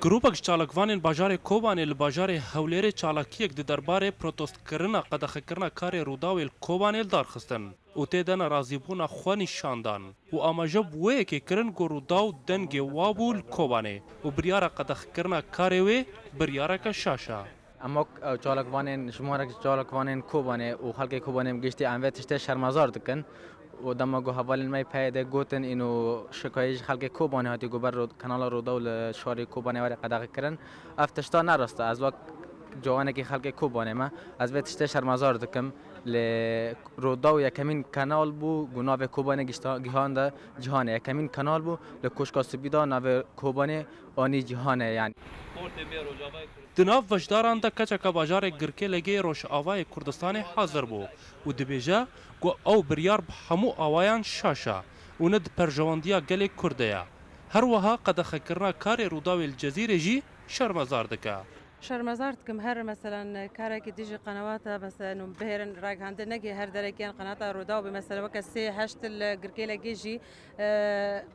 گروپک چالاکوانên bajarê Kobanê li bajarê Hewlêrê çalakiyek di derbarê protostkirina qedexekirina karê Rûdawê li Kobanê li darxistin û tê dena razîbûna xwe nîşandan û amaje bi wê yekê kirin ku Rûdaw dengê wa bû li Kobanê û biryara qedexekirina karê wê biryareke şaş e. اما چالکوانین شمارک چالکوانین کوبانه و خلق کوبانه گشتی انوه تشته شرمزار دکن و دما گو حوالین می پیدا گوتن اینو شکایش خلق کوبانه هاتی گوبر رو کانال رو دول شاری کوبانه وری قداغ کرن افتشتا نرسته از وقت جوانه که خلق کوبانه ما از وقت تشته شرمزار دکم ل روداو یکمین کانال بو گناه کوبانه گشتا گهان ده جهانه یکمین کانال بو لکوشکا سبیدا نو کوبانه آنی جهانه یعنی Di nav veşdaran de keçeka bajarê Girkê Legê Rojavayê Kurdistanê hazir bû û dibêje ku ew biryar bi hemû awayan şaş e û ne di perjewandiya gelê Kurd de ye. Her wiha qedexekirina karê Rûdawê li Cezîrê jî şermezar dike. شرمزار دكم هر مثلا كارك ديجي قنوات مثلا بهرن راك عند نجي هر دركين قناه روداو مثلا وكسي هشت الجركيلا جيجي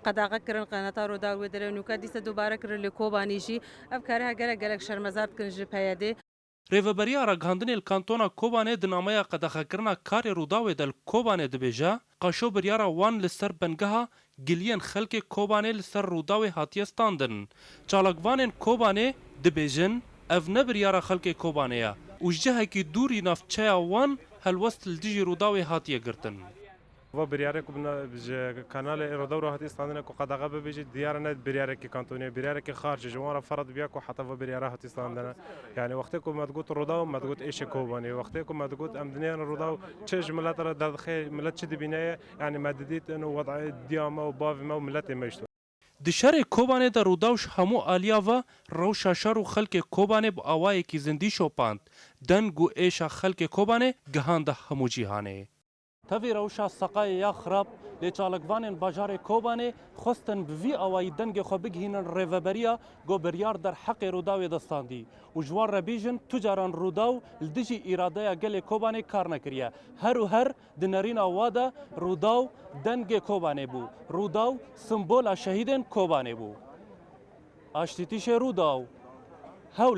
قد اغكرن قناه روداو ودرنو كديس دوباره كر لكوباني جي افكارها جلك شرمزار دكن جي بيادي Rêveberiya ragihandinê li kantona Kobanê di nameya qedexekirina karê Rûdawê de li Kobanê dibêje, qaşo biryara wan li ser bengeha giliyên xelkê Kobanê li ser Rûdawê hatiye standin. Çalakvanên Kobanê dibêjin ev ne biryara xelkê Kobanê ye û ji cihekî dûrî navçeya wan helwest li dijî Rûdawê hatiye girtin. و بریاره که کانال روداو راحتی استانه که قداغه ببیجی دیاره نه بریاره که کانتونی بریاره که خارج جوان فرض بیا که حتی و بریاره هاتی استانه یعنی وقتی که مدگوت روداو مدگوت ایش کوبانی وقتی که مدگوت امدنیان روداو چه ملت را در خیر ملت چه دبینه یعنی مددیت انه وضع دیامه و باو ما و ملت میشتو Di şerê Kobanê de Rûdawş hemû aliya ve rewşa şer û xelkê Kobanê bi awayekî zindî şopand. Deng û êşa xelkê Kobanê gihanda hemû cîhanê. Tevî rewşa seqayê ya xirab lê çalakvanên bajarê Kobanê xwestin bi vî awayî dengê xwe bigihînin rêveberiya got biryar der heqê Rûdawê de standî û ji wan re bêjin tu caran Rûdaw li dijî îradeya gelê Kobanê kar nekiriye. Her û her di nerîna wa de Rûdaw dengê Kobanê bû. Rûdaw simbola şehîdên Kobanê bû. Aştîtîşê Rûdaw Hewlêr